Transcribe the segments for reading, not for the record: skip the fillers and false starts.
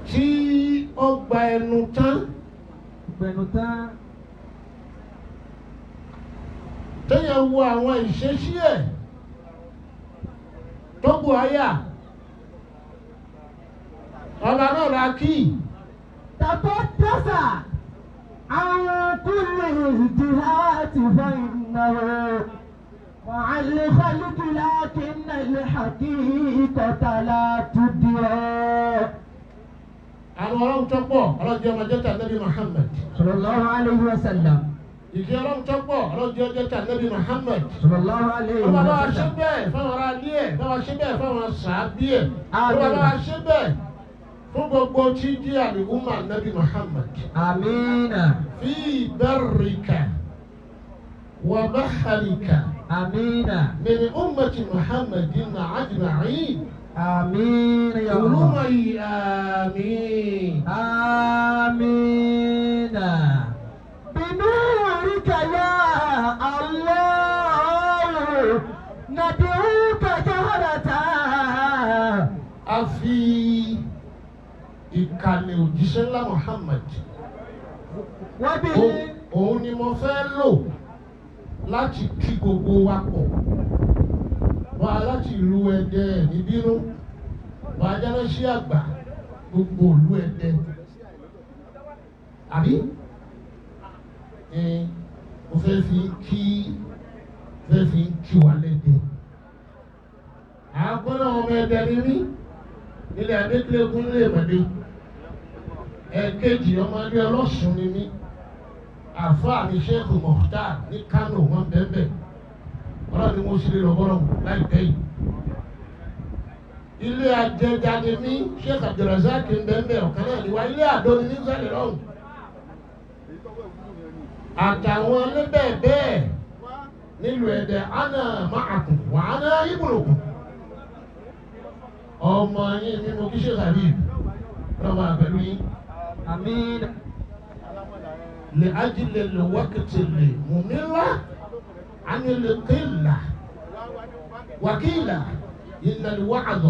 tí ó gba ẹnu tán téèyàn wo àwọn ìṣesí ẹ̀ tó bu àyà ọba náà la kí تقدس عن كل اجتهاد فإنه مع الخلق لكن الحقيقة لا تدرك. àwọn ọlọ́run tó pọ̀ ọlọ́jọ́ ọmọ jẹ́ta Nabi Muhammad sallallahu alayhi wa sallam. ìkí ọlọ́run tó pọ̀ ọlọ́jọ́ jẹ́ta Nabi Muhammad sallallahu alayhi wa ọba bá wa sallam. ṣe bẹ́ẹ̀ fáwọn ará ilé ẹ̀ bá wa ṣe bẹ́ẹ̀ fáwọn sàábí ẹ̀ Àmín. ọba bá wa ṣe bẹ́ẹ̀ fún gbogbo tí jí àlùkùmà Nabi Muhammad Amina. fi barrika wa bahrika Amina. min ummati Muhammadin ajma'in. Amina ya قولوا Allah. معي آمين. آمين. بنورك يا الله ندعوك جهرة. a fi ìkànnì òjíṣẹ́ ńlá Muhammad وبه òun ni mo fẹ́ lò láti kí gbogbo wa pọ̀ wá láti ìlú Ẹdẹ níbínú wá Ajánásí àgbà gbogbo ìlú Ẹdẹ àbí mo fẹ́ fi kí wa lẹ́dẹ̀ àgbọ̀nà ọmọ Ẹdẹ ni mí nílẹ̀ Adékúnlékún nílé Ìmọ̀lẹ́ ẹ̀kejì ọmọdé Ọlọ́sùn ni mí àfáà mi Sheikh Mukhtar ní Kánò wọn bẹ́ẹ̀ ọlọ́run ni mo ṣe lè lọ́gọ́rọ̀ láìpẹ́ yìí ilé ajẹja ni mí Sheikh Abdulrazak ń bẹ́ẹ̀ ọ̀kan náà ni wá ilé àdó ni ní sẹ́lẹ̀ lọ́hùn àtàwọn ẹlẹ́bẹ̀ẹ́ bẹ́ẹ̀ nílùú Ẹdẹ ana ma'akum wa ana ibnukum ọmọ yín ni mo kí Sheikh Habib lọ́wọ́ àpẹẹrẹ yín. آمين. لأجل الوقت الممل عن القلة وقيل إن الوعظ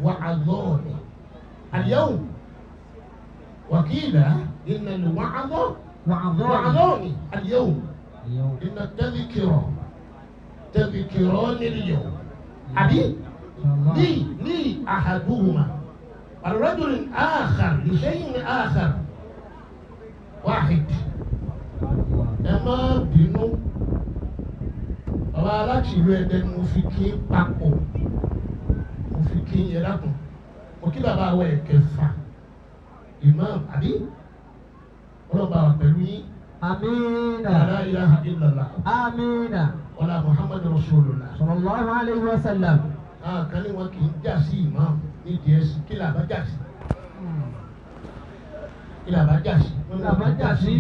وعظان اليوم وقيل إن الوعظ وعظان اليوم إن التذكرة تذكران اليوم أبي لي أحدهما الرجل آخر لشيء آخر واحد ẹ má bínú ọba aláti ìlú Ẹdẹ ni mo fi kí papọ̀ mo fi kí yẹn lákùn mo kí bàbá wa ẹ̀kẹfà imam àbí ọlọ́ba wa pẹ̀lú yín آمين. la ilaha illallah آمين. wala muhammadu rasulullah صلى الله عليه وسلم. kan ní wọn kì í jà sí imam ní díẹ̀ sí kí làbá jà sí kí làbá jà sí Kí làbá jà sí?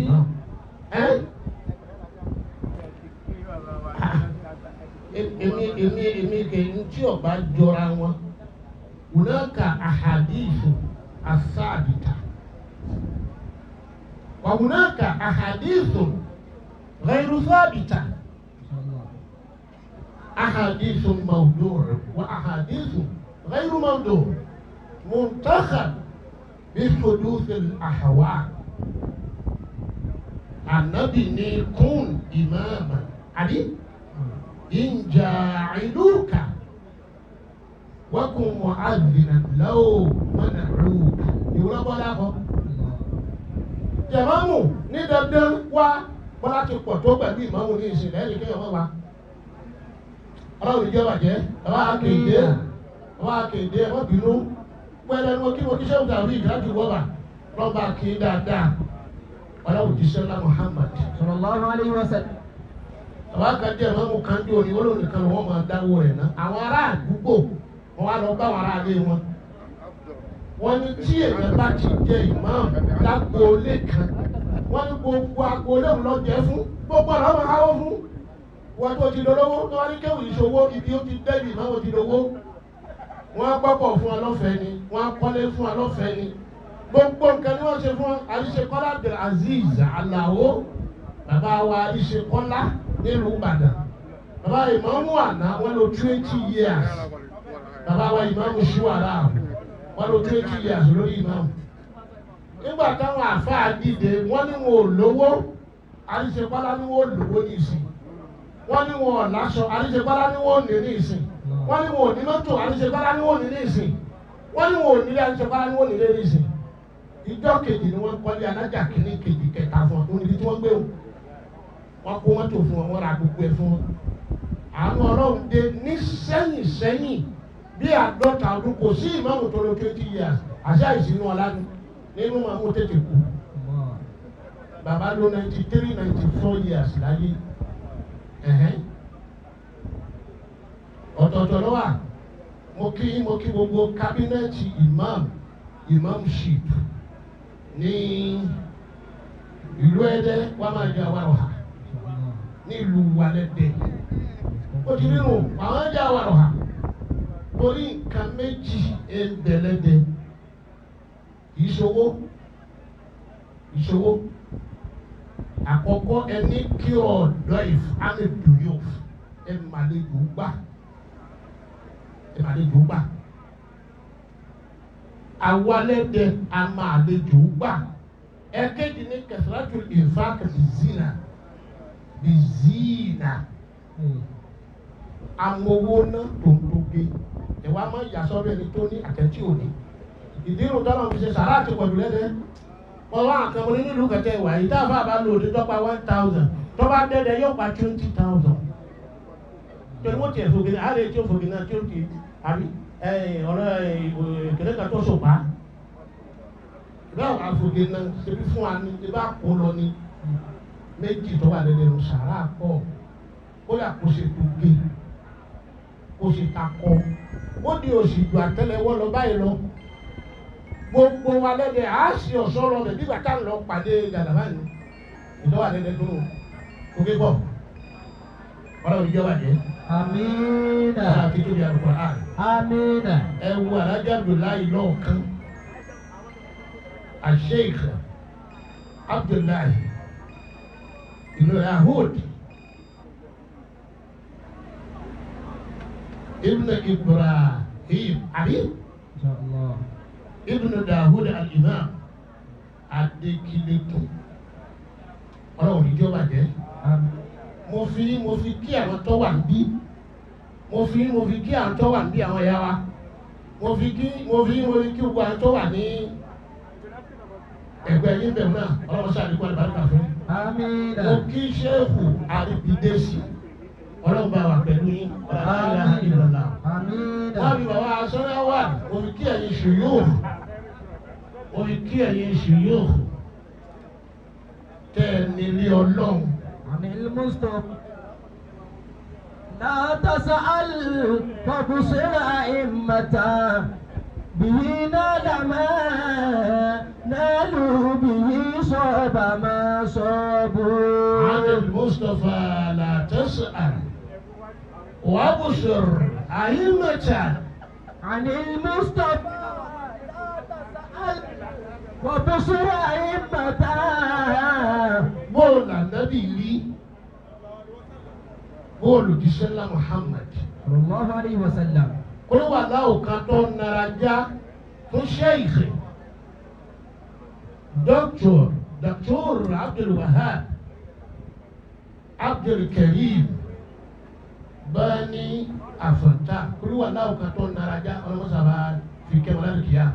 èmi kẹ́yìn tí ọba jọra wọn hunaka ahadithu asabita wa hunaka ahadithu ghayru sabita ahadithu mawdu' wa ahadithu ghayru mawdu' muntakhab بحدوث الأهواء النبي يكون إماما علي إن جاعلوك وكن مؤذنا لو منعوك يقول بلاغه jàmámù ní dandan wá bọ́lá ti pọ̀ tó pẹ̀lú ìmáàmù ní ìsìnlẹ̀ ẹ̀yìn kéèyàn wọ́n wá ọlọ́run ìjọba jẹ́ bàbá akéde ẹ̀wọ́n bínú pẹ́lẹ́ ní wọ́n kí sẹ́wọ̀n tàbí ìdájú wọ́wà lọ́ba kí dáadáa ọlọ́run jíṣẹ́ ńlá Muhammad صلى الله عليه وسلم. àwọn akadé ẹ̀rọ mú kanjú òní wọ́n lónìí kan wọ́n máa dáwọ́ rẹ̀ ná àwọn ará àdúgbò wọn wá lọ bá àwọn ará ilé wọn wọ́n ní tí èèyàn bá ti jẹ ìmáàmù lágboolé kan wọ́n ní gbogbo agboolé òun lọ jẹ́ fún gbogbo ọ̀rọ̀ máa háwọ́ fún wọ́n tó ti lọ́wọ́ tó wá ní kéwì ìṣòwò ibi ó ti dẹ́bi ìmáàmù ti lọ́wọ́ wọ́n gbọ́pọ̀ fún ọlọ́fẹ́ ni wọ́n kọ́lé fún ọlọ́fẹ́ ni gbogbo nǹkan ni wọ́n ṣe fún Àríṣekọ́lá Abdulaziz Alao bàbá wa Àríṣekọ́lá nílùú Ìbàdàn bàbá ìmáàmù àná wọ́n lò 20 years bàbá wa ìmáàmù Ṣúwàrà wọ́n ló 20 years lórí imam. Nígbà táwọn àfáà dìde wọ́n ní wọn ò lówó àríṣepálá ní wọn ò lówó ní ìsìn, wọ́n ní wọn ò láṣọ àríṣepálá ní wọn ò ní ní ìsìn, wọ́n ní wọn ò ní mọ́tò àríṣepálá ní wọn ò ní ní ìsìn, wọ́n ní wọn ò nílé àríṣepálá ní wọn ò ní ní ìsìn. Ìjọ kejì ni wọ́n kọ́lé alájà kìíní kejì kẹta fún wọn níbi tí wọ́n gbé wọn, wọ́n kó mọ́tò fún wọn, wọ́n ra gbogbo ẹ̀ fún wọn. Àwọn Ọlọ́run dé ní sẹ́yìn bí 50 ọdún kò sí ìmáàmù tó lọ 20 years àṣà ìsinú ọlá nínú màmú tètè kú. Bàbá ló 93, 94 years láyé. Ọ̀tọ̀ọ̀tọ̀ ló wà. Mo kí gbogbo kábínẹ̀tì imamship ní ìlú Ẹdẹ wà máa jẹ àwàrọ̀hà ní ìlú Wàlẹ́dẹ̀. Ó ti nínú àwọn jẹ àwàrọ̀hà torí nǹkan méjì ẹ̀ńdẹ̀lẹ́dẹ̀ ìṣòwò. Àkọ́kọ́ ẹni kí ọ̀dọ́ ìfàmìdùyò ẹ̀ màlejò gbà. Àwalẹ́dẹ̀ a máa àlejò gbà. Ẹ̀kejì ní kẹsàrájú ìfàkì bìzínà. Amowó náà tó ń tóge. Ẹ̀wá máa yà sọ́dọ̀ ẹni tó ní àtẹ̀tí òní. Ìdí irun tọ́lọ̀ fi ṣe sàrà àti pọ̀jù lẹ́dẹ̀. Wọ́n wá àkànmọ́ nínú ìlú kẹ̀kẹ́ ìwà yìí táàbà bá lò ní tọ́pa 1000 tó bá dẹ́dẹ̀ yóò pa 20,000. Torí wọ́n ti ẹ̀fọ́ gẹ̀ẹ́ àárẹ̀ tí ó fògì náà tí ó ti àbí ọ̀rọ̀ ìkẹ̀lẹ́ kan tó sòpá. Bẹ́ẹ̀ wà fògì náà ṣe bí fún wa ní ibà kó lọ ní méjì tó wà lẹ́dẹ̀ lọ sàrà pọ̀. Ó yà kó ṣe tó gé, kó ṣe takọ. Ó di òsì ju àtẹ́lẹwọ́ lọ báyìí lọ. Gbogbo wa lẹ́dẹ̀ á sì ọ̀ṣọ́ lọ bẹ̀ bí bàtà ń lọ pàdé gàdàbà ni. Ìjọba lẹ́dẹ̀ tó òkè pọ̀. Ọlọ́run ìjọba jẹ́. Amina. Ọlọ́run àti tóbi àrùkọ àrùn. Amina. Ẹ wo Alhaji Abdullahi lọ́ọ̀kan. Sheikh Abdullahi ìlú Yahud Ibn Ibrahim àbí Ibn Dawud al-Imam Adékìlẹ́kùn. Ọlọ́run ìjọba jẹ́. Mo fi kí àwọn tó wà níbí. Mo fi kí àwọn tó wà níbí àwọn ìyá wa. Mo fi kí gbogbo àwọn tó wà ní ẹgbẹ́ yín bẹ̀rù náà. Ọlọ́run ṣàlékún àlùbáríkà fún yín. Amina. Mo kí Ṣéhù Àríbídésì. Ọlọ́run bá wà pẹ̀lú yín. Amina. Wọ́n fi bàbá aṣọ́rẹ́ wà. Mo fi kí ẹ̀yin ṣùyóò. Tẹ́ ẹ nílé Ọlọ́run. عن المصطفى لا تسأل فبصر أئمة به نال ما نالوا به صاب ما صابوا. عن المصطفى لا تسأل وابصر أئمة. عن المصطفى لا تسأل وبصر أئمة. Bọ́ọ̀lù ànábì rí bọ́ọ̀lù jíṣẹ́lá Muhammad. Sallallahu alayhi wa sallam. Olúwa láwù kan tó nara já fún Sheikh Dr. Abdul Wahab Abdul Karim Bani Afanta. Olúwa láwù kan tó nara já ọlọ́mọsàbà fi kẹ́wọ́n láti kíá.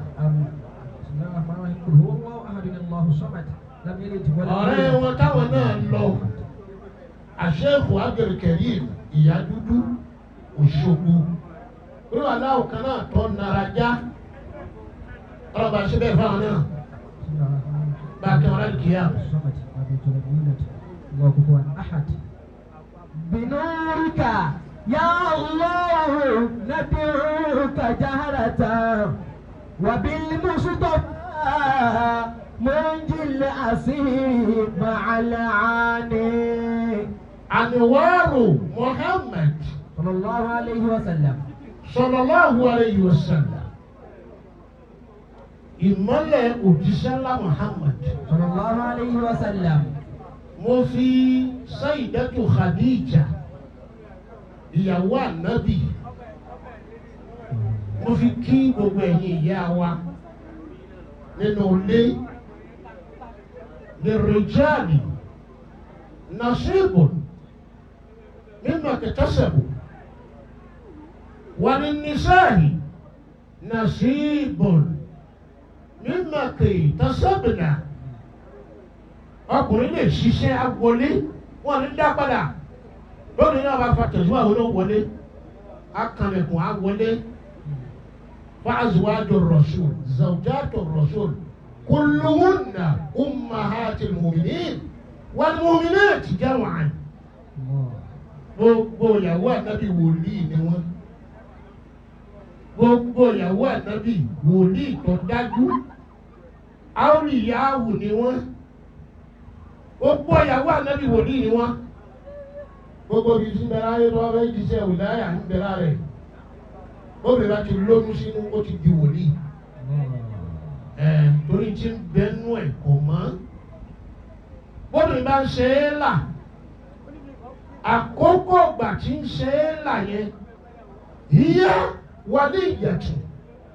Ọ̀rẹ́ wọn táwọn náà lọ Sheikh Abdul Karim ìyá dúdú Òṣogbo. Olúwa láwù kan náà tó nara já ọlọ́ba ṣe bẹ́ẹ̀ fáwọn náà bá kẹ́wọ́n láti kíá. بنورك يا الله ندعوك جهرة وبالمصطفى منجي الأسير مع العاني. أنوار محمد صلى الله عليه وسلم. صلى الله عليه وسلم. ìmọ́lẹ̀ òjíṣẹ́lá Muhammad. صلى الله عليه وسلم. Mo fi Sayyidatu Khadija ìyàwó ànábì mo fi kí gbogbo ẹ̀yin ìyá wa nínú ilé lirrijali nasibun mimma iktasabu wa linnisa'i nasibun mimma iktasabna. Ọkùnrin lè ṣiṣẹ́ agbolé wọn ní dá padà lónìí náà bá fa tẹ̀síwá àwọn olówọlé akànlẹ̀kùn agbolé fa'azwaju rasul zawjatu rasul kulluhunna ummahatil mu'minin wal mu'minati jam'an. Gbogbo ìyàwó ànábì wòlíì ni wọ́n. Gbogbo ìyàwó ànábì wòlíì tó dájú àwòrìyáwò ni wọ́n. Gbogbo ìyàwó ànábì wòlíì ni wọ́n. Gbogbo ibi tí ń bẹ láyé tó wá fẹ́ jíṣẹ́ wìláyà ń bẹ lára ẹ̀. Bóbi bá ti lóyún sínú ó ti di wòlíì. Torí tí ń bẹnu ẹ̀ kò mọ́. Bóbi bá ń ṣe é là. Àkókò ìgbà tí ń ṣe é là yẹn. Hiya waliyyatun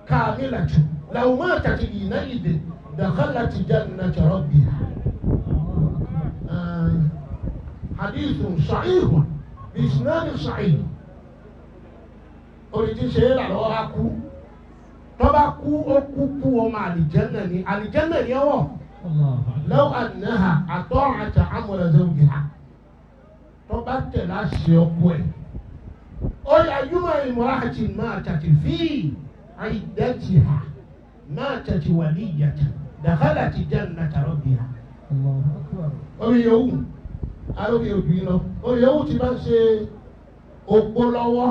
kamilatun law matat hina'idhin dakhalat jannata rabbiha. حديث صحيح بإسناد صحيح. Oríṣi ṣe é làlọ́ á kú. Tọ́ba kú ó kú ọmọ àlìjẹ́nà ni àlìjẹ́nà ni ọwọ́. Law annaha ata'at amra zawjiha. Tọ́ba tẹ̀lé àṣẹ ọkọ ẹ̀. Ó yà ayyuma imra'atin matat fi 'iddatiha matat waliyyatan dakhalat jannata rabbiha. Orí yòówù. Arókè òbí lọ oyèwò tí bá ń ṣe òpó lọ́wọ́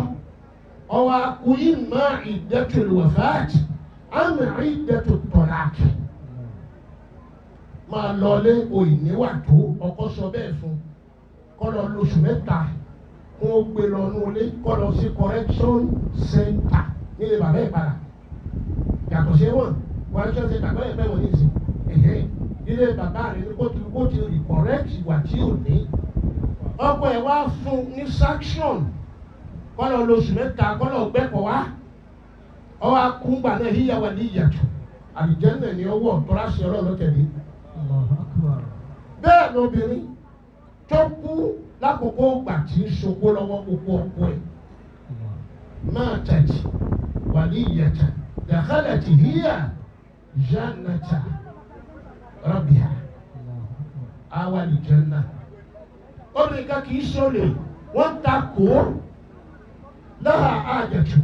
ọwọ́ akú ìmọ̀ iddatul wafat àmì iddatul talaq. Máa lọlé òyìnbíwà tó ọkọ sọ bẹ́ẹ̀ fún kọ́lọ́ lóṣù mẹ́ta kó o gbé lọ nulẹ̀ kọ́lọ́ sí correction center nílé bàbá ìpadà yàtọ̀ sí wọn correction center bẹ́ẹ̀ bẹ́ẹ̀ wọ́n ní ìsìn ilé bàbá rẹ̀ ní kó ti rí correct ìwà tí ò ní. Ọkọ ẹ̀ wá fún ní sanction kọ́lọ̀ lóṣù mẹ́ta kọ́lọ̀ gbẹ́kọ̀ wá. Ọwọ́ akúngbà náà hiya waliyyatun àlìjẹ́nà ni ọwọ́ tọ́lá ṣe ọlọ́run tẹ̀lé. Bẹ́ẹ̀ lóbìnrin tó kú lákòókò ìgbà tí ń ṣokó lọ́wọ́ gbogbo ọkọ ẹ̀. Matat waliyyatan dakhalat hiya jannata rabbiha awa aljanna. Orin ká kìí sọlẹ̀ wọ́n ta kó laha hajatu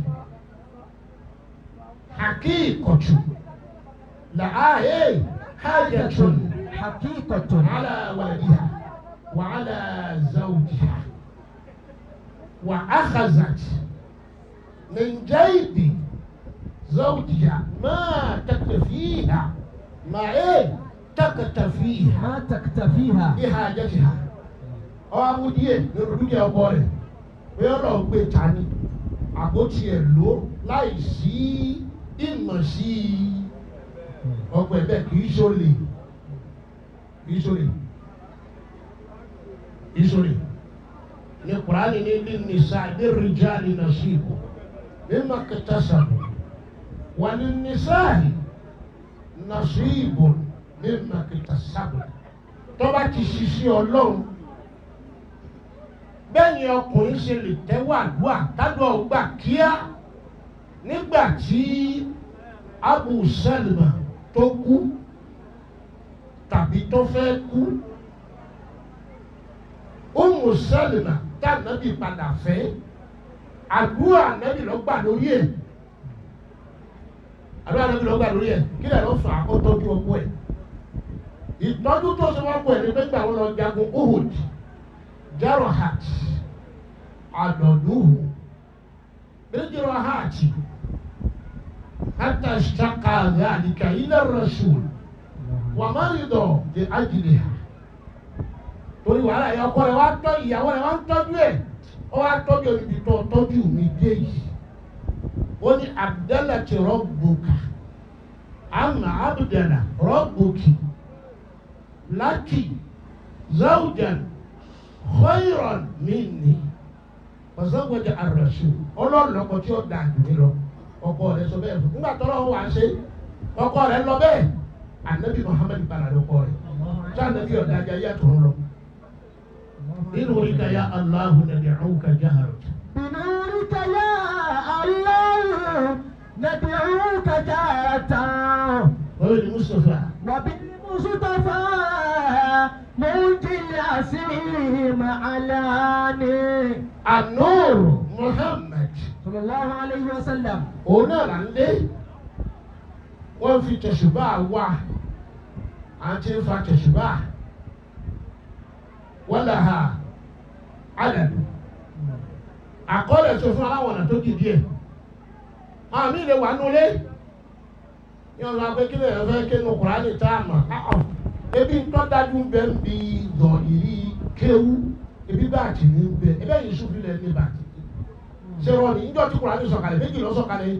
haqiqatu laha hajatun haqiqatun ala waladiha wa ala zawjiha wa akhazat min jaybi zawjiha ma takfiha ma ما تكتفيها بحاجتها. Ọwọ́ amúdíyè lórí dúkìá ọkọ rẹ̀ pé ọ̀rọ̀ gbé tani àpótí ẹ̀ ló láì sí ìmọ̀ sí ọgbẹ́ bẹ́ẹ̀ kì í ṣọlẹ̀ ní Kùránì ní lin-nisa'i lir-rijali nasibun mimma iktasabu wa lin-nisa'i nasibun mimma iktasabu. Tọ́ba ti ṣiṣẹ́ Ọlọ́run bẹ́ẹ̀ni ọkùnrin ṣe lè tẹ́wọ́ àdúrà tádùá ọgbà kíá nígbà tí Abu Salma tó kú tàbí tó fẹ́ kú. Ummu Salma tá Ànábì padà fẹ́ àdúrà Ànábì ló gbà lórí ẹ̀. Àdúrà Ànábì ló gbà lórí ẹ̀ kí lè lọ fà á kó tọ́jú ọkọ ẹ̀. Ìtọ́jú tó ṣe wọ́n pọ̀ ẹ̀ ní gbẹ́gbẹ́ àwọn lọ jagun Uhud jarahat adaduhu bijrahati hatta ishtaqa dhalika ila ar-rasul wa marida li ajliha. Torí wàhálà yẹn ọkọ rẹ̀ wá tọ́ ìyàwó rẹ̀ wá ń tọ́jú ẹ̀ ó wá tọ́jú ibi tó tọ́jú mi dé yìí. Ó ní abdalati rabbuka amma abdala rabbuki laki zawjan khayran minni fazawwaja ar-rasul. Ọlọ́run lọ́kọ tí ó dà jù mí lọ ọkọ rẹ̀ sọ bẹ́ẹ̀ fún nígbà tọ́lọ́ wà ṣe ọkọ rẹ̀ lọ bẹ́ẹ̀ anabi Muhammad bala lọkọ rẹ̀ tí anabi ọ̀dà ajá yàtọ̀ ń lọ nínú oríkà ya Allahu nad'uka jaharatan. بنورك يا الله ندعوك جارة وبالمصطفى وبالمصطفى منجي الأسيم علاني النور محمد صلى الله عليه وسلم. òun náà là ń lé wọ́n fi tẹ̀sùbá wá àti ń fa tẹ̀sùbá wọ́n là ha àdàlù àkọọ́lẹ̀ tó fún aláwọ̀ ọ̀nà tó dìde ẹ̀ àmì ilé wà nulẹ̀ yóò lọ pé kí lè fẹ́ kí nu Kùránì tá a mọ̀ ebi ń tọ́ dájú bẹ́ẹ̀ ń bi zọ̀ ìrí kéwú ebi bá àti ní bẹ́ẹ̀ ebe yìí sùn fílẹ̀ ní bàtì ṣe rọ ní ìjọ tí Kùránì sọ̀kalẹ̀ méjì lọ sọ̀kalẹ̀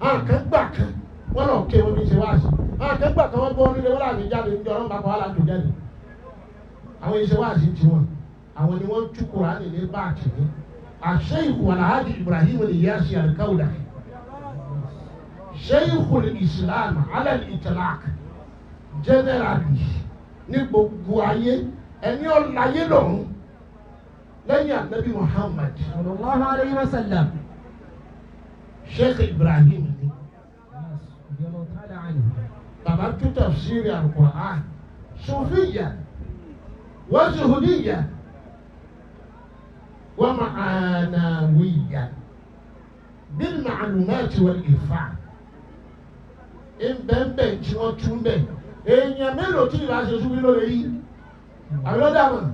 àkẹ́gbà kan wọ́n lọ ké wọn bí ṣe wáàsì àkẹ́gbà kan wọ́n bọ́ nílé wọ́n láti jáde níjọ ọlọ́run bá kọ́ wá láti jáde àwọn iṣẹ́ wáàsì tiwọn àwọn ni wọ́n tú Kùránì ní báàkì ní الشيخ والعادي إبراهيم الإياسي الكولخي شيخ الإسلام على الإطلاق جنرالي ní gbogbo ayé ẹni ọ̀láyé lọ́run lẹ́yìn ànábì Muhammad sallallahu alayhi wa sallam. Sheikh Ibrahim ni bàbá tú tafsiri al-Qur'an sufiyya wa zuhudiyya ومعنويا بالمعلومات والإرفاع إن بنبن شو تشومبن إن يعملوا تيجي بعد شو يقولوا لي أقول دائما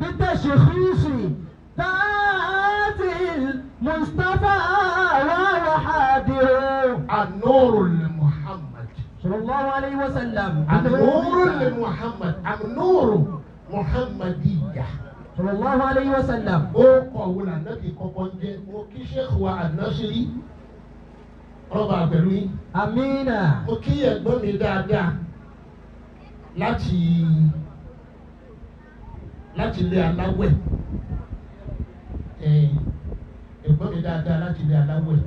بتشخيص ذات المصطفى وحاده النور لمحمد صلى الله عليه وسلم. النور لمحمد النور محمدية صلى الله عليه وسلم. ó kọ̀wé lànàbí kọ́kọ́ ń jẹ́ mo kí Sheikh wa An-Nasiri ọba pẹ̀lú yín. Amina. mo kí ẹ̀gbọ́n mi dáadáa láti ilé aláwẹ̀ ẹ̀gbọ́n mi dáadáa láti ilé aláwẹ̀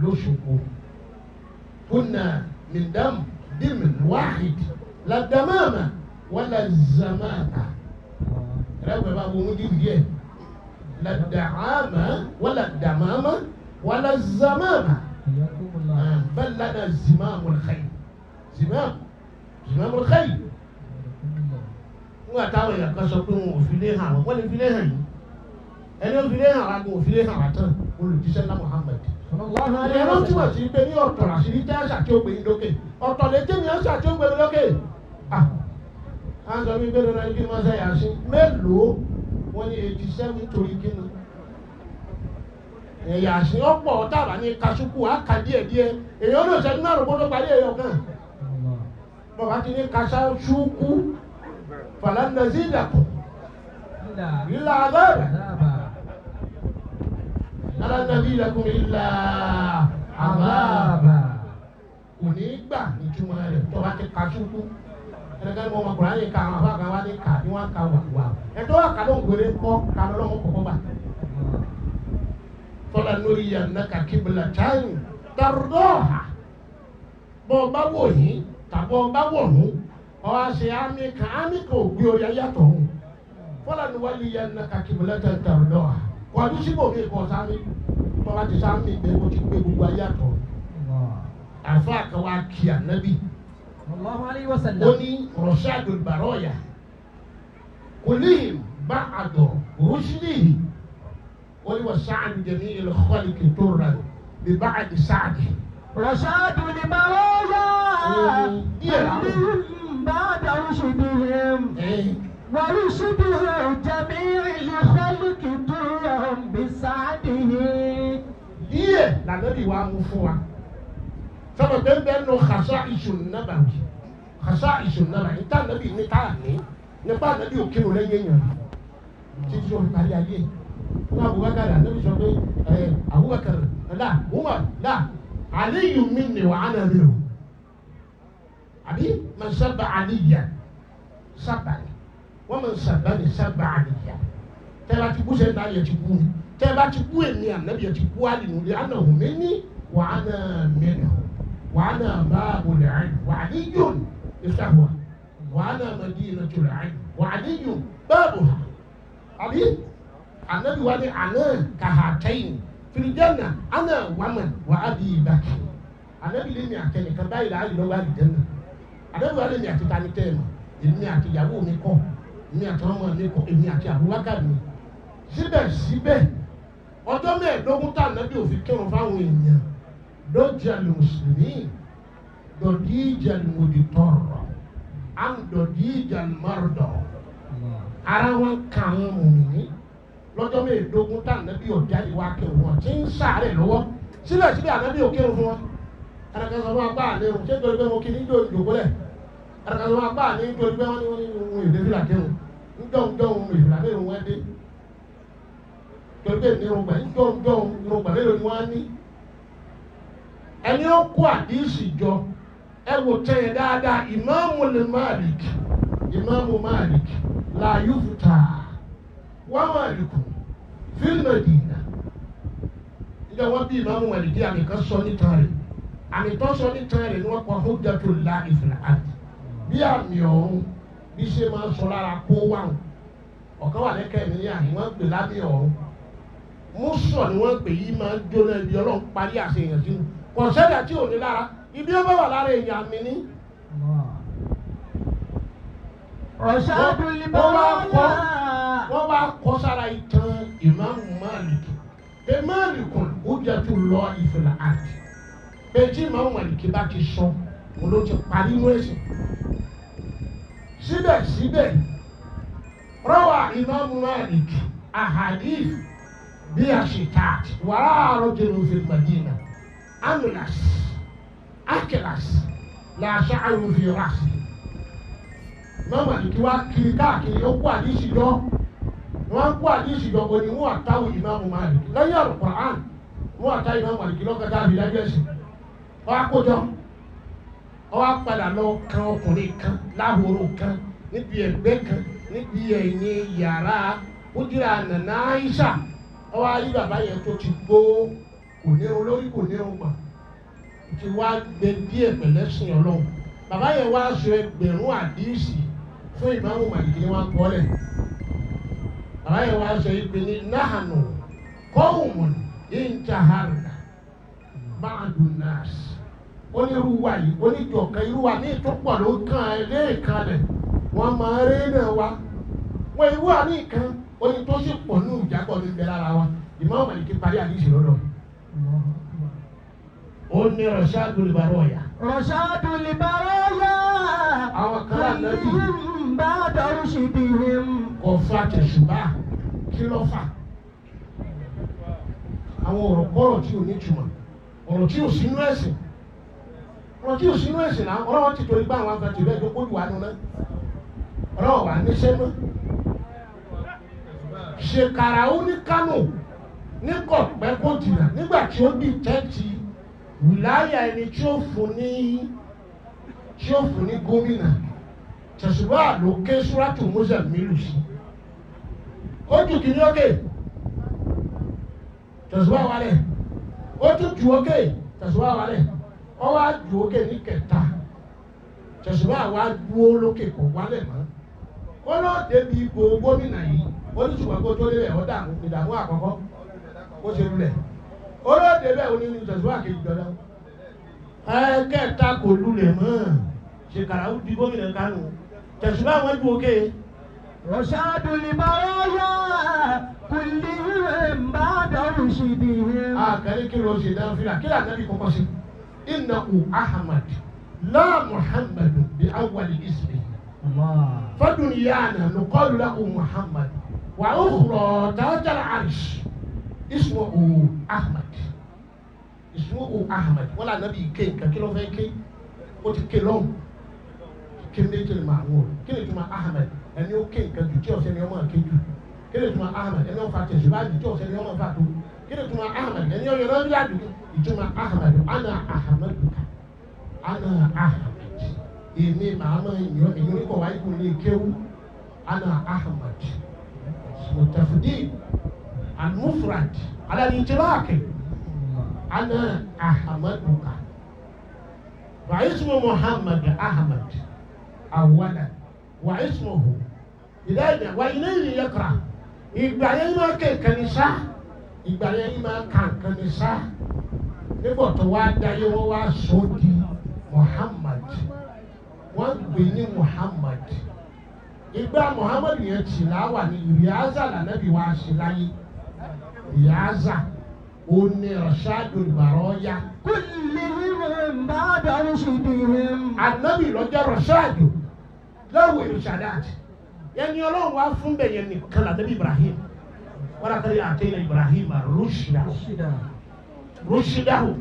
lóṣogbo kunna min dam dimin wahid la damama wala zamana. ربنا بابو مجيب ديه لا الدعامة ولا الدمامة ولا الزمامة بل لنا زمام الخير زمام الخير wọ́n àtàwọn èèyàn kan sọ pé wọn ò fi lé hàn wọ́n lè fi lé hàn yìí ẹni ó fi lé hàn wá kó ò fi lé hàn wá tán olùjíṣẹ́ ńlá Muhammad ìyẹn ló túmọ̀ sí pé ní ọ̀tọ̀ àṣírí tẹ́ àṣà tí ó gbé yín lókè ọ̀tọ̀ lè tẹ́mi àṣà tí ó gbé mi lókè sọ wípé lọ́nà ibi máa ṣe yàtí mélòó wọ́n ní 87 torí kíni yàtí ọ̀pọ̀ tàbá ní kasuku àkà díẹ̀díẹ̀ èèyàn ló ṣẹ́jú náà rògbòdó parí èèyàn kan bàbá ti ní kasuku fàlàndàzí ìdàpọ̀ ìlà àgbàrà alánàbí ìdàkùn ìlà àgbàrà kò ní gbà nítumọ̀ rẹ̀ tó bá ti kasuku ẹnìkan mọ ọmọkùnrin ayé ká àwọn afáàkà wá ní ká ní wọn ká wà ẹ̀tọ́ wà ká ló ń gbére kọ ká lọ lọ́wọ́ kọ̀kọ́ bá tọ́lá lórí yẹn ní ká kíbla táyì dàrúdọ́ọ̀hà bọ́ ọ bá wò yín tàbọ̀ ọ bá wọ̀ nù ọ wá ṣe àmì kan ò gbé orí ayàtọ̀ hù tọ́lá ní wálé yẹn ní ká kíbla táyì dàrúdọ́ọ̀hà kọ́ ọdún síbò mi kọ́ sámi tọ́lá ti sámi gbé mo ti gbé gbogbo ayàtọ̀ àfáàkà wá kí ànábì. الله عليه وسلم. وني رشاد البرايا كلهم بعد رشده وني وسعد جميع الخلق ترا ببعد سعده. رشاد البرايا كلهم بعد رشدهم ورشد جميع الخلق ترا بسعده. لا نبي وامفوا sábà bẹ́ẹ̀ bẹ́ẹ̀ nù khasā'iṣu nabawi khasā'iṣu nabawi níta nàbí níta ní nípa nàbí òkèrò lẹ́yìn èèyàn títí tó fi parí ayé fún Abubakar nàbí sọ pé Abubakar la Umar la Aliyu minni wa ana minhu àbí man sabba Aliyan sabbani wa man sabbani sabba Aliyan tẹ́lá ti bú sẹ́yìn náà yẹ ti bú mi tẹ́ bá ti bú èmi ànábì ẹ ti bú àlì nùlẹ̀ àná òmí ní wàhánà mẹ́nà wàhánà báàbò lẹ́yìn wàhání yòn ìfàwọ̀ wàhánà mẹ́dínà tó lẹ́yìn wàhání yòn báàbò hà àbí ànábì wà ní àná kàhàtẹ́yìn fìlìjẹ́nà àná wàmàn wàhádì ìbàkì ànábì lé mi àtẹnìkan báyìí láàyè lọ́wọ́ àlìjẹ́nà ànábì wà lé mi àti tani tẹ́ ẹ̀ mọ̀ èmi àti ìyàwó mi kọ́ èmi àti ọmọ mi kọ́ èmi àti àbúwákà mi síbẹ̀síbẹ̀ ọjọ́ mẹ́ẹ̀ẹ́dógún tá ànábì òfin kírun fáwọn èèyàn lọ́jà mùsùlùmí dọ̀dí ìjà lòdì tọ̀rọ̀ àǹdọ̀dí ìjà mọ́rọ̀dọ̀ ara wọn kà wọn mùmí lọ́jọ́ mẹ́ẹ̀ẹ́dógún tá ànábì ọ̀jáde wá kírun wọn tí ń sáré lọ́wọ́ síbẹ̀síbẹ̀ ànábì ò kírun fún wọn ẹnìkan sọ fún apá àlérò ṣé torí pé mo kí ní ìjòkólẹ̀ ẹnìkan sọ fún apá àlérò torí pé wọ́n ní ohun èdè fìlà kírun ńjọ́ ohun ìfìlà mélòó wọn dé torí pé ìnirungba ńjọ́ ìnirungba mélòó ni wọ́n á ní ẹni ó kó àdísì jọ ẹ wò tẹ̀yẹ dáadáa ìmáàmù Malik la yufta wa Malikun fil Madina ìjọ wọn bí ìmáàmù Malik àmì kan sọ níta rẹ̀ àmì tó sọ níta rẹ̀ ni wọ́n kọ́ hujjatullahi fil ard bí àmì ọ̀hún bí ṣe máa ń sọ lára kó wà ọ̀kan wà lẹ́kẹ̀ẹ́ mi ní àyè wọ́n pè lámì ọ̀hún mùsọ̀ ni wọ́n pè yí máa ń jóná ibi ọlọ́run parí àṣeyàn sínú kọ̀nsẹ́dà tí ò ní lára ibi ó bá wà lára èèyàn mi ní. wọ́n wá kọ́ sára ìtàn ìmáàmù Malik pé Malikun hujjatullahi fil ard pé tí ìmáàmù Malik bá ti sọ òun ló ti parí inú ẹ̀sìn. síbẹ̀síbẹ̀ rọ́wà ìmáàmù Malik ahadith bí a ṣe tààtì wàrà rajulun fil Madina amlas aklas la sha'ru fi ra'si mọ́mọ́ àdìkí wá kiri káàkiri ó kó àdìsí jọ wọ́n kó àdìsí jọ òní wọ́n àtàwọn ìmáàmù Malik lẹ́yìn Al-Qur'an wọ́n àtà ìmáàmù Malik lọ́kọ̀tà àbídájọ́ ẹ̀sìn wọ́n á kójọ wọ́n á padà lọ kan ọkùnrin kan láhoro kan níbi ẹgbẹ́ kan níbi ẹ̀yìn yàrá ojúra nàná Aisha wọ́n á yí bàbá yẹn tó ti gbó kò ní olórí kò ní ọgbà ti wá gbé díẹ̀ pẹ̀lẹ́sìn Ọlọ́run bàbá yẹn wá sọ ẹgbẹ̀rún àdìsí fún ìmáàmù Malik ni wọ́n kọ́lẹ̀ bàbá yẹn wá sọ ìpè ní nahanu qawmun intaharna ba'dun nas onírúwà yìí oníjọ̀kan irúwà ní ìtúpọ̀ ló kàn ẹ́ lẹ́ẹ̀kanlẹ̀ wọ́n máa rí náà wá wọ́n irúwà ní ìkan oní tó sì pọ̀ ní ìjábọ̀ ní ìbẹ̀ lára wa ìmáàmù Malik parí àdìsí lọ́dọ̀ ó ní Rashadul Baraya. Rashadul Baraya. àwọn kan ànábì bá dọ̀rù ṣìbìhìm. ọ̀fà tẹ̀sùbá kí ló fà àwọn ọ̀rọ̀ kọ́rọ̀ tí ò ní túmọ̀ ọ̀rọ̀ tí ò sínú ẹ̀sìn ọ̀rọ̀ tí ò sínú ẹ̀sìn náà ọlọ́wọ́ ti torí gbá àwọn afẹ́tì bẹ́ẹ̀ tó kójú wa nù náà ọlọ́wọ́ wà ní sẹ́mọ́ ṣèkàrà ó ní Kánò ní kọ̀pẹ́ kó jìnnà nígbà tí ó dì tẹ́tì wìláyà ẹni tí ó fún ní gómìnà tẹ̀sùbá ló ké súrátù Muzammilu sí ó jù kí ní ókè tẹ̀sùbá wálẹ̀ ó tún jù ókè tẹ̀sùbá wálẹ̀ ó wá jù ókè ní kẹta tẹ̀sùbá wá dúró lókè kò wálẹ̀ mọ́ ó lọ débi ipò gómìnà yìí ó ní ṣùgbọ́n kó tó lélẹ̀ ó dààmú ìdààmú àkọ́kọ́ ó ṣe lulẹ̀ olóde bẹ́ẹ̀ oní ní tẹ̀síwá kejì dọ́dọ́ ẹ̀ẹ́kẹ́ta kò lulẹ̀ mọ́ ṣèkàrà ó di gómìnà Kánò tẹ̀síwá wọn ju òkè. Rashadul Baraya kullihim ba'da rushidihim. àkàrí kí ló ṣe dáhùn fílà kí lóò ànábì kọ́kọ́ sí innahu Ahmad la Muhammad bi awwal ismi fadunyana nuqalu lahu Muhammad wa ukhra tahta al-arsh ismuhu Ahmad wọ́n lànà bí ké nǹkan kí ló fẹ́ ké ó ti ké lọ́hùn kí ní ètò ìmọ̀ àwọn kí ni ìtumọ̀ Ahmad ẹni ó ké nǹkan jù tí ọ̀sẹ̀ ni ọmọ ké jù kí ni ìtumọ̀ Ahmad ẹni ó fa tẹ̀síwá jù tí ọ̀sẹ̀ ni ọmọ fa tó kí ni ìtumọ̀ Ahmad ẹni ó yọrọ bí àdùn ìtumọ̀ Ahmad ana Ahmad èmi màá mọ ènìyàn oníkọ̀ wáyé kò lè kéwú ana Ahmad mọ̀tàfídì المفرد على الإطلاق أنا أحمدك واسم محمد أحمد أولا واسمه إذا وإليه يقرأ ìgbà yẹn máa kéèké ní sá ìgbà yẹn máa kàǹkan ní sá nígbà tó wá dáyé wọ́n wá sọ di Muhammad wọ́n gbé ní Muhammad ìgbà Muhammad yẹn tì láwà ní ìrìázà lànàbí wá sí láyé ìrìázà ó ní Rashadul Baraya. كلهم بعد رشدهم. ànábì lọ́jọ́ Rashadu lọ́wọ́ ìrìṣàdáàtì yẹni Ọlọ́run wá fún bẹ́ẹ̀ yẹn nìkan lànàbí Ibrahim wọ́n àtàlẹ́ àtẹ́yìn Ibrahim rushdahu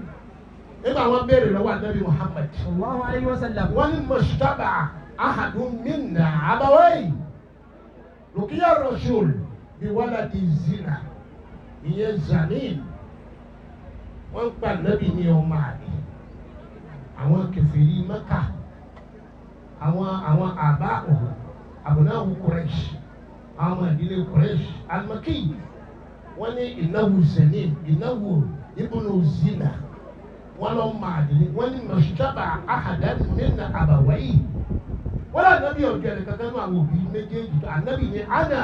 nígbà wọn béèrè lọ́wọ́ ànábì Muhammad sallallahu alayhi wa sallam. wọ́n ní mọ̀ṣítàbà ahadun minna abawayhi rukiya rasul bí waladi zina ìyẹn zanin wọ́n gba ànábì ní ọmọ àlè àwọn kèfèrí Mẹ́kà àwọn àbá òhùn abunahu Quraysh àwọn ìdílé Quraysh al-Makki wọ́n ní ìnáwó zanin ìnáwó ibùnú zina wọ́n lọ máa dìde wọ́n ní mọ̀ṣútàbà ahadan minna abawayhi wọ́n lọ ànábì ọ̀jọ̀ ẹ̀rẹ̀ kankan náà àwọn òbí méjèèjì ànábì ní ana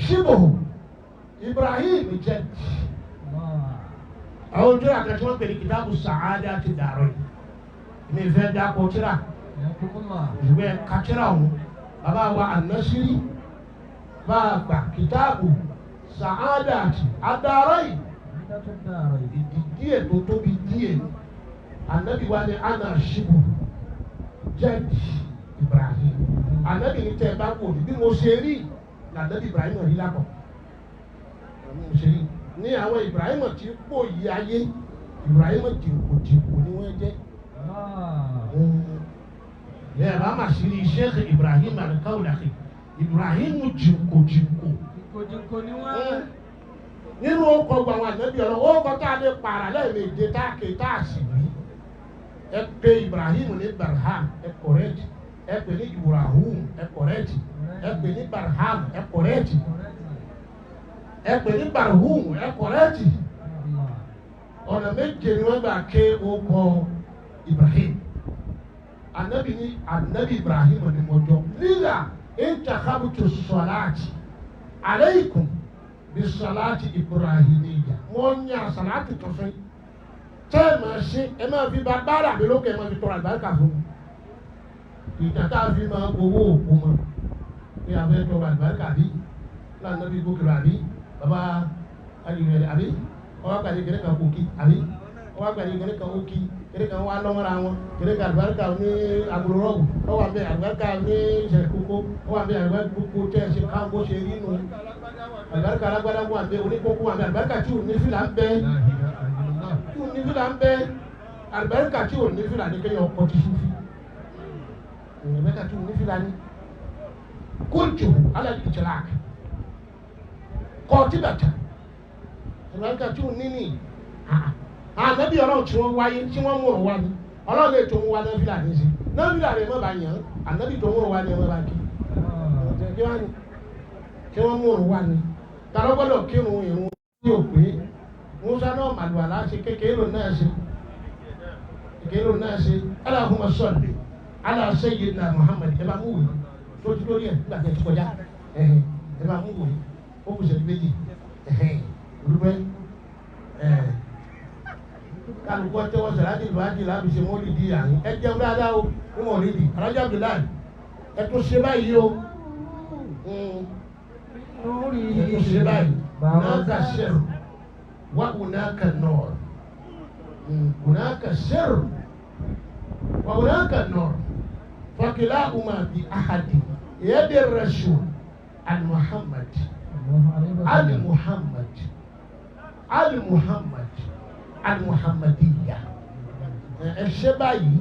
shibuhu Ibrahim jẹ́ àwọn ojú àkàtà tí wọ́n pè ní kìtàbù sàádà ti dàrọ́ yìí ní ìfẹ́ dákọ̀ tíra ìwé kàtíra ọ̀hún bàbá wa An-Nasiri bá a gbà kìtàbù sàádà ti àdàrọ́ yìí ìdí díẹ̀ tó tóbi díẹ̀ ànábì wa ní ana shibu jẹ́ẹ̀dì Ibrahim ànábì ní tẹ́ ẹ bá kò ní bí mo ṣe rí lànábì Ibrahim rí lápọ̀ mo ṣe rí ní àwọn Ibrahim tí pò yí ayé Ibrahim jìnkò ni wọ́n jẹ́ ẹ bá má sí ní Sheikh Ibrahim al-Kaulahi Ibrahim jìnkò ni wọ́n. nínú ọkọ̀ gba àwọn ànábì ọ̀rọ̀ ó kọ́ tá a lè pààrà lẹ́ẹ̀mejì tá a ké tá a sì wí ẹ pé Ibrahim ní Barham ẹ kọ̀rẹ́tì ẹ pè ní Ibrahim ẹ kọ̀rẹ́tì ẹ pè ní Barham ẹ kọ̀rẹ́tì ẹ pè ní Barhum ẹ kọ̀rẹ́tì ọ̀nà méje ni wọ́n gbà ké ọkọ̀ Ibrahim ànábì ní ànábì Ibrahim ní mọ́jọ́ lílà intakhabutu salati alaykum bisalati ibrahimiyya wọ́n ní àsàlátì tó fẹ́ tẹ́ ẹ máa ṣe ẹ máa fi bá bára mi lókè ẹ máa fi tọrọ àlùbáríkà fún mi ìtàkà fi máa owó òkú mọ́ ní abẹ́ tọrọ àlùbáríkà bí lánàá bí gòkèrò àbí baba ayélujára àbí ọwọ́ àgbàdo kẹrẹ kan kò kí àbí ọwọ́ àgbàdo kẹrẹ kan ó kí kẹrẹ kan wà lọ́mọ́ra wọn kẹrẹ kan àlùbáríkà ní agolorọ́ọ̀bù ọwọ́ àbẹ àlùbáríkà ní ìṣẹ̀lẹ̀ kókó ọwọ́ àbẹ àlùbáríkà kókó tẹ́ ẹ ṣe káàbọ̀ ṣe rí nù àlùbáríkà alágbádá wà bẹ oníkókó wà bẹ àlùbáríkà tí ò ní fìlà ń bẹ tí ò ní fìlà ń bẹ àlùbáríkà tí ò ní fìlà ní kéèyàn ọkọ̀ ti sùn fi àlùbáríkà tí ò ní fìlà ní kóòtù alẹ́ ìjìlá kọ́ọ̀tì bàtà ìrọ̀lẹ́ka tí ò ní ní ànábì Ọlọ́run tí wọ́n wáyé tí wọ́n múrò wá ní Ọlọ́run lè tó mú wá náà fìlà ní sí náà fìlà rẹ̀ mọ́ bá yàn ànábì tó múrò wá ní ẹ̀mọ́ bá kí kí wọ́n múrò wá ní tààrọ́ gbọ́dọ̀ kírun ìrun tí ò pé Musa náà màlúwàlá ṣe kékeré náà ṣe Allahumma salli ala sayyidina Muhammad ẹ bá mú wòye tó ti lórí ẹ̀ nígbà tí ẹ ti kọjá ẹ bá mú wòye ó kù sẹ́ni méjì olùgbẹ́ kálukú tẹ́wọ́ sàlájì lùwájì láti ṣe mọ́lì di àyín ẹ jẹun dáadáa o ní wọ́n rí di alájà Abdullahi ẹ tún ṣe báyìí o ẹ tún ṣe báyìí hunaka sirr wa hunaka nur hunaka sirr wa hunaka nur fakilahuma bi ahadi yadi rasul al-Muhammad al-Muhammad al-Muhammadiyya ẹ ṣe báyìí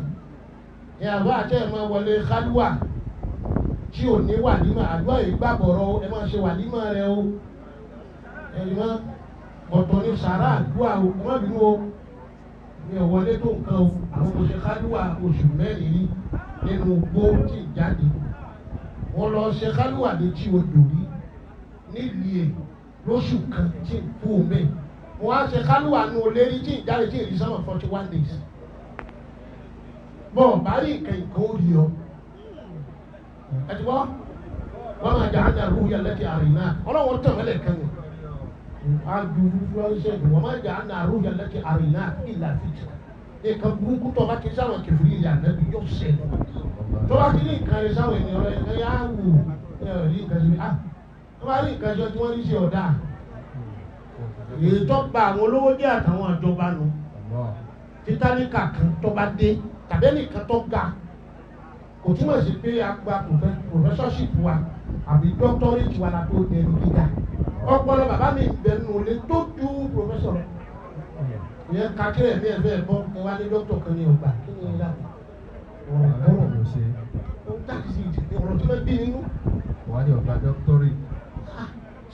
ẹ àbá àti ẹ máa wọlé kálúwà tí ò ní wàlímà àdúrà yìí gbàgbọ́rọ̀ ẹ máa ṣe wàlímà rẹ o ẹ má ọ̀tọ̀ ní sàrà àdúrà o ẹ má bínú o ní ẹ wọlé tó nǹkan o àwọn kò ṣe kálúwà oṣù mẹ́rin rí nínú gbó tí ì jáde wọ́n lọ ṣe kálúwà létí odò rí nílùú ẹ̀ lóṣù kan tí n kú omi mo wá ṣe kálùwà nù olérí tí n jáde tí n rí sọ́mọ̀ 41 days bọ́ọ̀ bá rí nǹkan ó rí ọ ẹ ti gbọ́ wọ́n máa jà á jà rúùyà lẹ́tì àrìnà ọlọ́wọ́n tàn mẹ́lẹ̀ kan ní adúlọ́ṣẹ́ wọ́n máa jà á jà rúùyà lẹ́tì àrìnà ìlà fìtì nǹkan burúkú tó bá ti sáwọn kẹfìrí ìyá nẹ́bí yóò ṣẹlẹ̀ tó bá ti ní nǹkan rẹ sáwọn ènìyàn rẹ ẹ yá wù ẹ rí nǹkan ṣe tó bá rí nǹkan ṣe tí wọ́n rí ṣe ọ̀dà èyí tó gba àwọn olówó jẹ́ àtàwọn àjọba nù títánìkà kan tó bá dé tàbí ẹnìkan tó ga kò túmọ̀ sí pé a gba professorship wa àbí doctorate wa la tó dẹnu gíga ọpọlọ bàbá mi bẹnu lé tó ju professor ìyẹn kakílẹ̀ mi ẹ̀fẹ́ ẹ̀bọ́ ẹ wá ní doctor kan ní ọgbà kí ni ìlà ọ̀rọ̀ tó bẹ́ bí nínú. wà á ní ọgbà doctorate.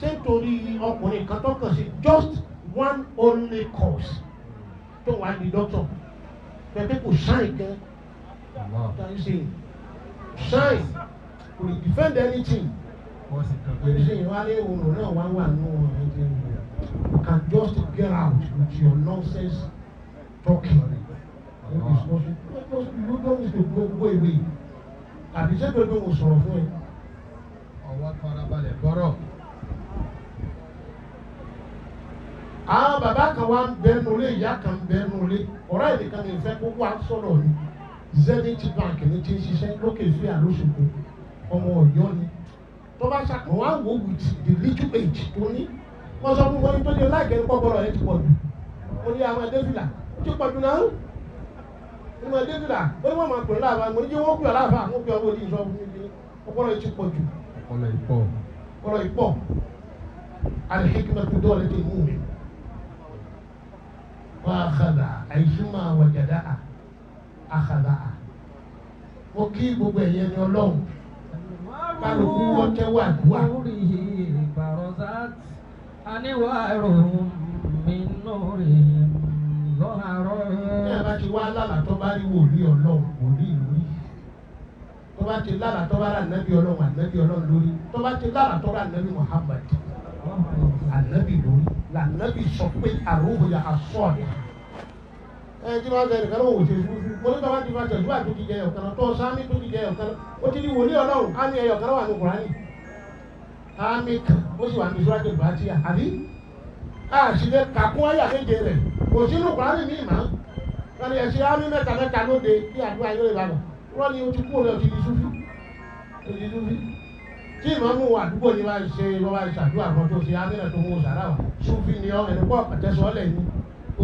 ṣé nítorí ọkùnrin kan tó kàn sí just one only course tó wà ní doctor pẹ̀pẹ́ kò ṣáì gan can you see ṣáì kò lè defend anything ṣe wá ní òun náà wá nù ẹ̀jẹ̀ you can just get out with your nonsense talking you don't need to go away àbí ṣé pé mo sọ̀rọ̀ fún ẹ. ọwọ́ farabalẹ̀ gbọ́rọ̀. àwọn bàbá kan wá ń bẹnu lé ìyá kan ń bẹnu lé ọ̀rọ̀ èdè kan ní ìfẹ́ kókó àsọ̀rọ̀ ni Zenith Bank ní ti ń ṣiṣẹ́ lókè sí àlóṣogbo ọmọ Ọ̀yọ́ ni tó bá ṣàkóso wá wò with the little age tó ní wọ́n sọ fún wọn tó ní láìpẹ́ ní pọ́pọ́rọ̀ ẹ̀ ti pọ̀ jù mo ní àwọn ẹ̀dẹ́fìlà ó ti pọ̀ jù náà nínú ẹ̀dẹ́fìlà ó ní wọ́n máa pè láàbà mo ní jẹ́ wọ́n pè láàbà àwọn pè ọwọ́ ní ìṣọ́ fún mi ọpọlọ ẹ̀ ti pọ̀ jù ọpọlọ ìpọ̀ al-hikmatu dawlatul mu'min wàhálà àìsùnmọ̀ wàjàdá àhàlà mo kí gbogbo ẹ̀yẹ ní ọlọ́run kálukú wọ́n tẹ́wọ́ àdúrà. ní àbá ti wá lálà tó bá rí wòlíì ọlọ́run wòlíì lórí tó bá ti lálà tó bá rà nàbí ọlọ́run ànábì ọlọ́run lórí tó bá ti lálà tó rà nàbí Muhammad ànábì lórí lànàbì sọ pé àrùbọ̀yà àsọ̀ọ̀dà ẹ tí wọ́n bẹ̀rẹ̀ kẹ́lọ́ wò ṣe fún mo ní bàbá ti fa tẹ̀síwá tó ti jẹ ọ̀kan tó sáámi tó ti jẹ ọ̀kan ó ti di wòlíì ọlọ́run á ní ẹyọ kan wà ní Kùránì ámì kan ó sì wà ní Suratul Fatiha àbí àṣìlẹ̀ kàkún ayà méje rẹ̀ kò sínú Kùránì ní ìmọ̀ wọ́n ní ẹ̀sìn ámì mẹ́ta lóde kí àdúrà yóò lè bàbà wọ́n ní o ti kú òun ti di súfì tí ìmọ̀mú àdúgbò ní bá ṣe wọ́n bá ṣàdúrà kan tó ṣe ámì náà tó mú sàrà wà súfì ni ọ ẹni pọ̀ pẹ̀tẹ́sọ́lẹ̀ ní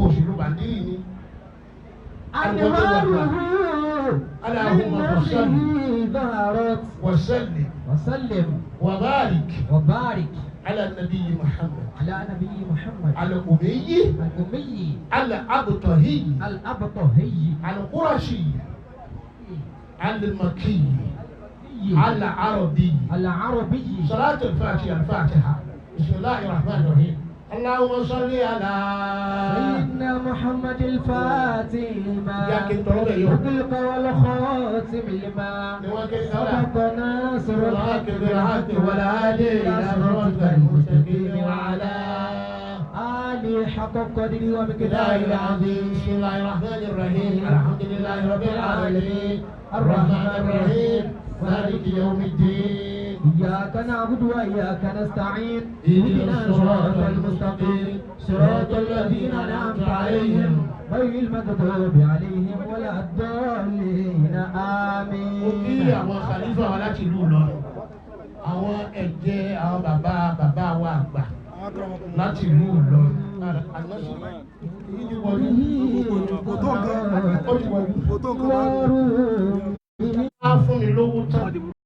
òṣèlú bàndírì ní. اللهم وسلم وبارك على النبي محمد الأمي الأبطهي القرشي المكي العربي صلاة الفاتحة بسم الله الرحمن الرحيم اللهم صل على سيدنا محمد الفاتح لما أغلق والخاتم لما سبق ناصر الحق بالحق والهادي إلى صراطك المستقيم وعلى آله حق قدره ومقداره العظيم بسم الله الرحمن الرحيم الحمد لله رب العالمين الرحمن الرحيم مالك يوم الدين إياك نعبد وإياك نستعين اهدنا الصراط المستقيم صراط الذين أنعمت عليهم غير المغضوب عليهم ولا الضالين آمين. Ó kí àwọn khalifa wa láti ìlú Ìlọrin àwọn ẹ̀jẹ̀ àwọn bàbá wa àgbà láti ìlú Ìlọrin وروح